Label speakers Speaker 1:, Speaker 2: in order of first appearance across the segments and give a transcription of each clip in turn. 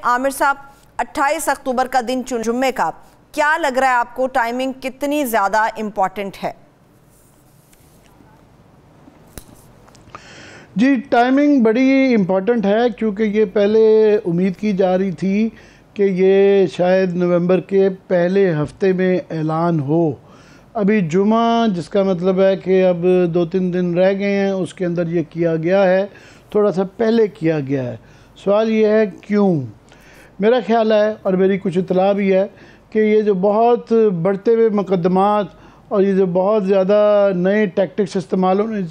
Speaker 1: आमिर साहब, 28 अक्टूबर का दिन जुम्मे का, क्या लग रहा है आपको, टाइमिंग कितनी ज़्यादा इम्पॉर्टेंट है?
Speaker 2: जी, टाइमिंग बड़ी इम्पॉर्टेंट है क्योंकि ये पहले उम्मीद की जा रही थी कि ये शायद नवंबर के पहले हफ्ते में ऐलान हो। अभी जुमा, जिसका मतलब है कि अब 2-3 दिन रह गए हैं, उसके अंदर ये किया गया है, थोड़ा सा पहले किया गया है। सवाल ये है क्यों? मेरा ख्याल है और मेरी कुछ इतला भी है कि ये जो बहुत बढ़ते हुए मुकदमात और ये जो बहुत ज़्यादा नए टैक्टिक्स इस्तेमाल होने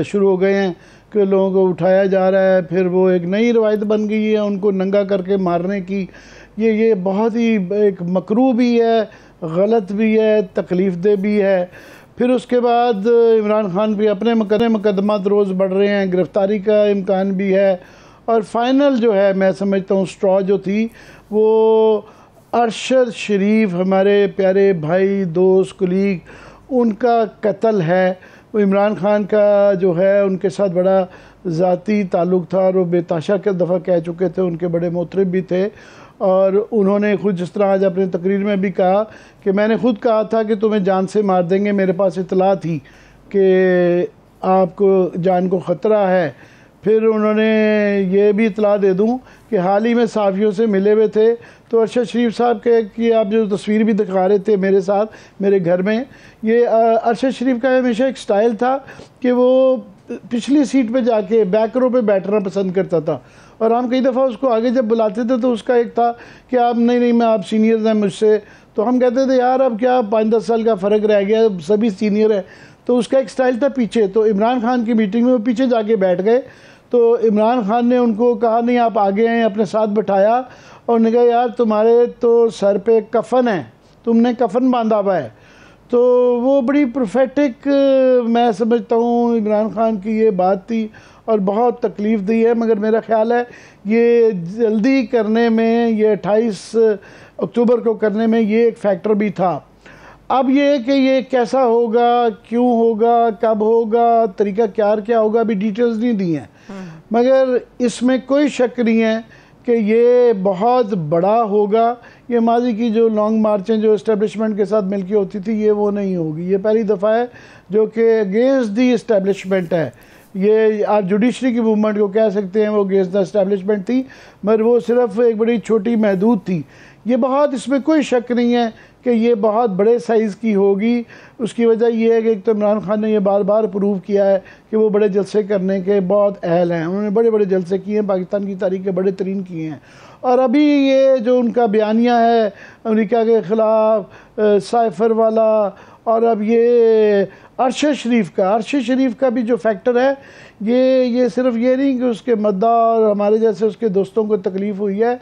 Speaker 2: शुरू हो गए हैं कि लोगों को उठाया जा रहा है, फिर वो एक नई रवायत बन गई है उनको नंगा करके मारने की। ये बहुत ही एक मकरू भी है, गलत भी है, तकलीफ़ दे भी है। फिर उसके बाद इमरान खान भी अपने मुकदमात रोज़ बढ़ रहे हैं, गिरफ़्तारी का इम्कान भी है। और फाइनल जो है, मैं समझता हूँ स्ट्रॉ जो थी वो अरशद शरीफ, हमारे प्यारे भाई, दोस्त, कुलीग, उनका कत्ल है। वो इमरान खान का जो है उनके साथ बड़ा ज़ाती ताल्लुक़ था और वो बेताशा के दफ़ा कह चुके थे, उनके बड़े मोहतरम भी थे। और उन्होंने खुद, जिस तरह आज अपनी तकरीर में भी कहा कि मैंने खुद कहा था कि तुम्हें जान से मार देंगे, मेरे पास इतला थी कि आपको जान को ख़तरा है। फिर उन्होंने ये भी इतला दे दूं कि हाल ही में सहाफ़ियों से मिले हुए थे तो अरशद शरीफ साहब के कि आप जो तस्वीर भी दिखा रहे थे मेरे साथ मेरे घर में, ये अरशद शरीफ का हमेशा एक स्टाइल था कि वो पिछली सीट पे जाके बैक रो पे बैठना पसंद करता था। और हम कई दफ़ा उसको आगे जब बुलाते थे तो उसका एक था कि आप नहीं मैं, आप सीनियर हैं मुझसे, तो हम कहते थे यार अब क्या 5-10 साल का फ़र्क रह गया, सभी सीनियर है। तो उसका एक स्टाइल था पीछे। तो इमरान खान की मीटिंग में वो पीछे जाके बैठ गए तो इमरान खान ने उनको कहा नहीं आप आगे हैं, अपने साथ बिठाया और उन्होंने कहा यार तुम्हारे तो सर पे कफन है, तुमने कफन बांधा हुआ है। तो वो बड़ी प्रोफेटिक मैं समझता हूँ इमरान खान की ये बात थी और बहुत तकलीफ़ दी है। मगर मेरा ख्याल है ये जल्दी करने में, ये 28 अक्टूबर को करने में ये एक फैक्टर भी था। अब ये कि ये कैसा होगा, क्यों होगा, कब होगा, तरीका क्या होगा, अभी डिटेल्स नहीं दी हैं। मगर इसमें कोई शक नहीं है कि ये बहुत बड़ा होगा। ये माजी की जो लॉन्ग मार्चें जो इस्टेब्लिशमेंट के साथ मिलकर होती थी, ये वो नहीं होगी। ये पहली दफ़ा है जो कि अगेंस्ट दी इस्टेब्लिशमेंट है। ये आप जुडिशरी की मूवमेंट को कह सकते हैं, वो अगेंस्ट द इस्टेब्लिशमेंट थी, मगर वो सिर्फ एक बड़ी छोटी महदूद थी। ये बहुत, इसमें कोई शक नहीं है कि ये बहुत बड़े साइज़ की होगी। उसकी वजह ये है कि एक तो इमरान खान ने ये बार बार प्रूव किया है कि वो बड़े जलसे करने के बहुत अहल हैं। उन्होंने बड़े बड़े जलसे किए हैं, पाकिस्तान की तारीख के बड़े तरीन किए हैं। और अभी ये जो उनका बयानिया है अमेरिका के ख़िलाफ़ साइफर वाला, और अब ये अरशद शरीफ का भी जो फैक्टर है, ये सिर्फ ये नहीं कि उसके मद्दा और हमारे जैसे उसके दोस्तों को तकलीफ़ हुई है,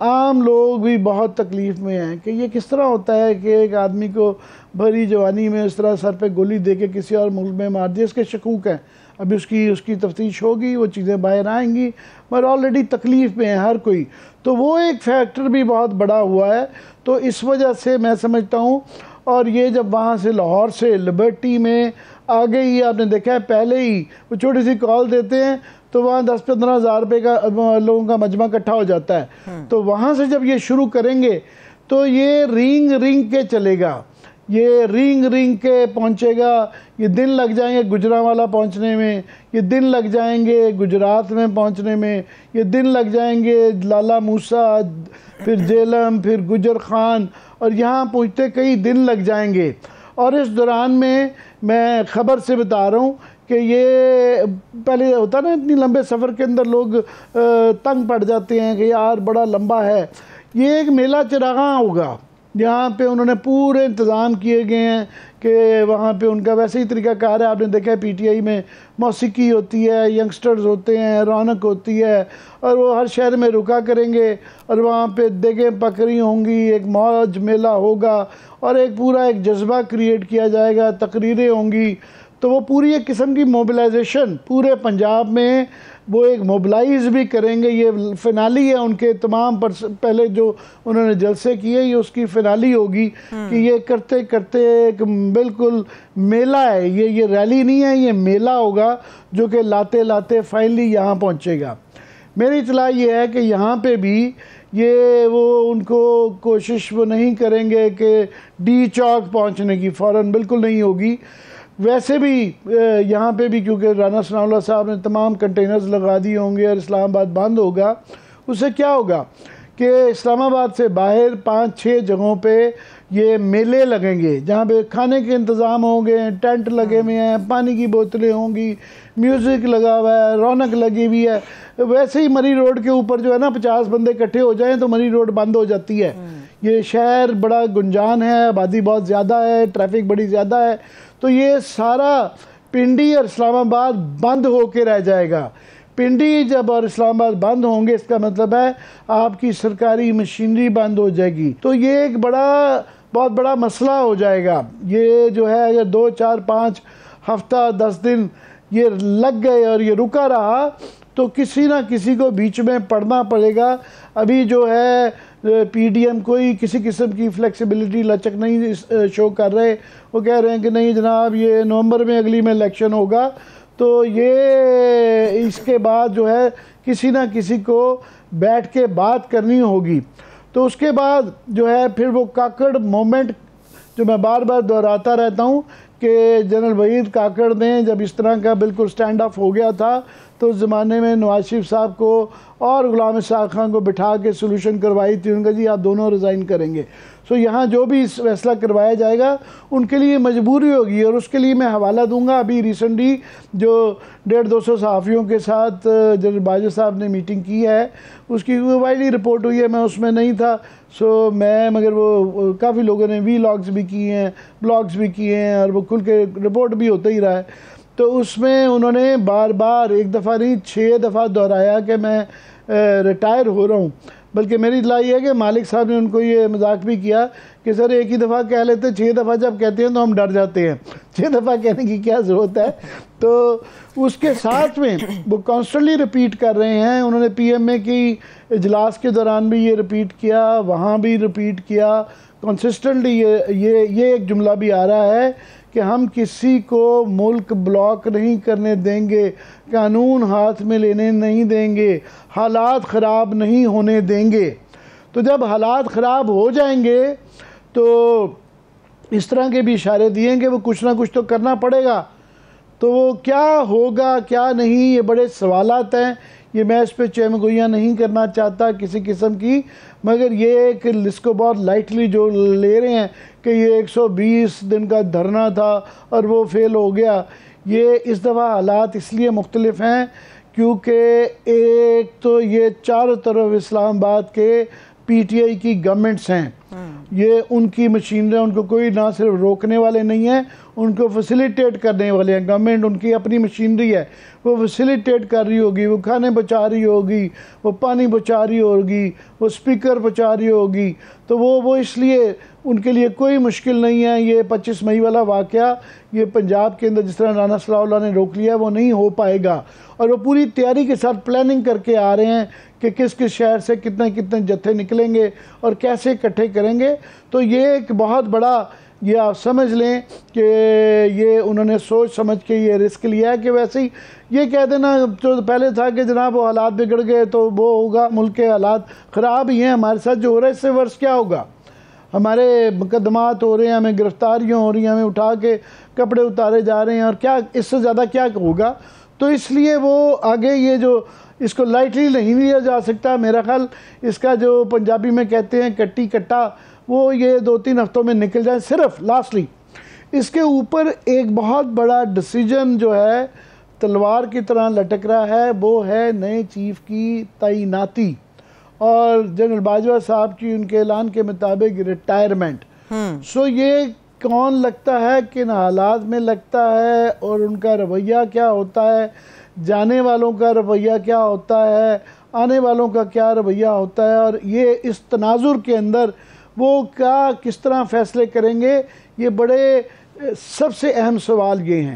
Speaker 2: आम लोग भी बहुत तकलीफ़ में हैं कि ये किस तरह होता है कि एक आदमी को भरी जवानी में इस तरह सर पे गोली दे के किसी और मुल्क में मार दिया। इसके शकूक हैं, अभी उसकी तफ्तीश होगी, वो चीज़ें बाहर आएंगी, मगर ऑलरेडी तकलीफ़ में है हर कोई। तो वो एक फैक्टर भी बहुत बड़ा हुआ है। तो इस वजह से मैं समझता हूँ, और ये जब वहाँ से लाहौर से लिबर्टी में आ गई, आपने देखा है पहले ही वो छोटी सी कॉल देते हैं तो वहाँ 10-15 हज़ार रुपये का लोगों का मजमा इकट्ठा हो जाता है। तो वहाँ से जब ये शुरू करेंगे तो ये रिंग के चलेगा, ये रिंग के पहुँचेगा। ये दिन लग जाएंगे गुजरांवाला पहुँचने में, ये दिन लग जाएंगे गुजरात में पहुँचने में, ये दिन लग जाएंगे लाला मूसा, फिर जेलम, फिर गुजर खान, और यहाँ पहुँचते कई दिन लग जाएंगे। और इस दौरान में मैं ख़बर से बता रहा हूँ कि ये पहले होता ना, इतनी लंबे सफ़र के अंदर लोग तंग पड़ जाते हैं कि यार बड़ा लंबा है। ये एक मेला चिरागा होगा, यहाँ पे उन्होंने पूरे इंतज़ाम किए गए हैं कि वहाँ पे उनका वैसे ही तरीक़ाकार है। आपने देखा है पीटीआई में मौसीकी होती है, यंगस्टर्स होते हैं, रौनक होती है, और वो हर शहर में रुका करेंगे और वहाँ पे देगें पकड़ी होंगी, एक मौज मेला होगा और एक पूरा एक जज्बा क्रिएट किया जाएगा, तकरीरें होंगी। तो वो पूरी एक किस्म की मोबिलाइजेशन पूरे पंजाब में, वो एक मोबिलाइज भी करेंगे। ये फिनाली है उनके तमाम पहले जो उन्होंने जलसे किए, ये उसकी फिनाली होगी कि ये करते करते एक बिल्कुल मेला है। ये रैली नहीं है, ये मेला होगा जो कि लाते लाते फाइनली यहाँ पहुँचेगा। मेरी इतला ये है कि यहाँ पे भी ये वो उनको कोशिश वो नहीं करेंगे कि डी चौक पहुँचने की, फ़ौरन बिल्कुल नहीं होगी। वैसे भी यहाँ पे भी क्योंकि राना सनाउल्लाह साहब ने तमाम कंटेनर्स लगा दिए होंगे और इस्लामाबाद बंद होगा, उससे क्या होगा कि इस्लामाबाद से बाहर 5-6 जगहों पे ये मेले लगेंगे जहाँ पे खाने के इंतज़ाम होंगे, टेंट लगे हुए हैं, पानी की बोतलें होंगी, म्यूज़िक लगा हुआ है, रौनक लगी हुई है। वैसे ही मरी रोड के ऊपर जो है ना 50 बंदे इकट्ठे हो जाएं तो मरी रोड बंद हो जाती है। ये शहर बड़ा गुंजान है, आबादी बहुत ज़्यादा है, ट्रैफिक बड़ी ज़्यादा है, तो ये सारा पिंडी और इस्लामाबाद बंद होके रह जाएगा। पिंडी जब और इस्लामाबाद बंद होंगे इसका मतलब है आपकी सरकारी मशीनरी बंद हो जाएगी। तो ये एक बहुत बड़ा मसला हो जाएगा। ये जो है अगर 2, 4, 5 हफ्ता 10 दिन ये लग गए और ये रुका रहा तो किसी ना किसी को बीच में पड़ना पड़ेगा। अभी जो है पीडीएम कोई किसी किस्म की फ्लेक्सिबिलिटी, लचक नहीं शो कर रहे। वो कह रहे हैं कि नहीं जनाब ये नवंबर में अगली में इलेक्शन होगा, तो ये इसके बाद जो है किसी ना किसी को बैठ के बात करनी होगी। तो उसके बाद जो है फिर वो काकड़ मोमेंट जो मैं बार बार दोहराता रहता हूँ कि जनरल वहीद काकड़ ने जब इस तरह का बिल्कुल स्टैंड ऑफ हो गया था तो उस ज़माने में नवाज शरीफ साहब को और गुलाम इसाक खान को बिठा के सोल्यूशन करवाई थी। उनका जी आप दोनों रिज़ाइन करेंगे। सो यहाँ जो भी इस फैसला करवाया जाएगा उनके लिए मजबूरी होगी और उसके लिए मैं हवाला दूंगा। अभी रिसेंटली जो 150-200 सहाफ़ियों के साथ जनरल बाजवा साहब ने मीटिंग की है उसकी वाइडली रिपोर्ट हुई है, मैं उसमें नहीं था। सो मैं मगर वो काफ़ी लोगों ने वीलॉग्स भी किए हैं, ब्लॉग्स भी किए हैं और वो खुल के रिपोर्ट भी होता ही रहा है। तो उसमें उन्होंने बार बार एक दफ़ा नहीं 6 दफ़ा दोहराया कि मैं रिटायर हो रहा हूँ। बल्कि मेरी इत्तला ये है कि मालिक साहब ने उनको ये मजाक भी किया कि सर एक ही दफ़ा कह लेते, 6 दफ़ा जब कहते हैं तो हम डर जाते हैं, 6 दफ़ा कहने की क्या ज़रूरत है। तो उसके साथ में वो कॉन्स्टेंटली रिपीट कर रहे हैं। उन्होंने पीएमए की इजलास के दौरान भी ये रिपीट किया, वहाँ भी रिपीट किया, कंसिस्टेंटली ये एक जुमला भी आ रहा है कि हम किसी को मुल्क ब्लॉक नहीं करने देंगे, कानून हाथ में लेने नहीं देंगे, हालात ख़राब नहीं होने देंगे। तो जब हालात ख़राब हो जाएंगे तो इस तरह के भी इशारे दिए कि वो कुछ ना कुछ तो करना पड़ेगा। तो वो क्या होगा क्या नहीं ये बड़े सवालात हैं। ये मैं इस पर चहमगोइयाँ नहीं करना चाहता किसी किस्म की, मगर ये एक इसको बहुत लाइटली जो ले रहे हैं कि ये 120 दिन का धरना था और वो फेल हो गया। ये इस दफ़ा हालात इसलिए मुख्तलिफ हैं क्योंकि एक तो ये चारों तरफ इस्लामाबाद के पीटीआई की गवर्नमेंट्स हैं, ये उनकी मशीनरी, उनको कोई ना सिर्फ रोकने वाले नहीं हैं, उनको फैसिलिटेट करने वाले हैं। गवर्नमेंट उनकी अपनी मशीनरी है, वो फैसिलिटेट कर रही होगी, वो खाने पहुँचा रही होगी, वो पानी पहुँचा रही होगी, वो स्पीकर पहुँचा रही होगी। तो वो इसलिए उनके लिए कोई मुश्किल नहीं है। ये 25 मई वाला वाक़या ये पंजाब के अंदर जिस तरह राना सनाउल्लाह ने रोक लिया वो नहीं हो पाएगा। और वो पूरी तैयारी के साथ प्लानिंग करके आ रहे हैं कि किस किस शहर से कितने कितने जत्थे निकलेंगे और कैसे इकट्ठे करेंगे। तो ये एक बहुत बड़ा, ये आप समझ लें कि ये उन्होंने सोच समझ के ये रिस्क लिया है कि वैसे ही ये कह देना जो पहले था कि जनाब वो हालात बिगड़ गए तो वो होगा, मुल्क के हालात ख़राब ही हैं, हमारे साथ जो हो रहा है इससे वर्ष क्या होगा, हमारे मुकदमात हो रहे हैं, हमें गिरफ्तारियाँ हो रही हैं, हमें उठा के कपड़े उतारे जा रहे हैं और क्या इससे ज़्यादा क्या होगा। तो इसलिए वो आगे ये जो इसको लाइटली नहीं लिया जा सकता। मेरा ख्याल इसका जो पंजाबी में कहते हैं कट्टी कट्टा, वो ये 2-3 हफ्तों में निकल जाए। सिर्फ लास्टली इसके ऊपर एक बहुत बड़ा डिसीजन जो है तलवार की तरह लटक रहा है, वो है नए चीफ की तैनाती और जनरल बाजवा साहब की उनके ऐलान के मुताबिक रिटायरमेंट। सो ये कौन लगता है, किन हालात में लगता है और उनका रवैया क्या होता है, जाने वालों का रवैया क्या होता है, आने वालों का क्या रवैया होता है, और ये इस तनाजुर के अंदर वो क्या किस तरह फ़ैसले करेंगे, ये बड़े सबसे अहम सवाल ये हैं।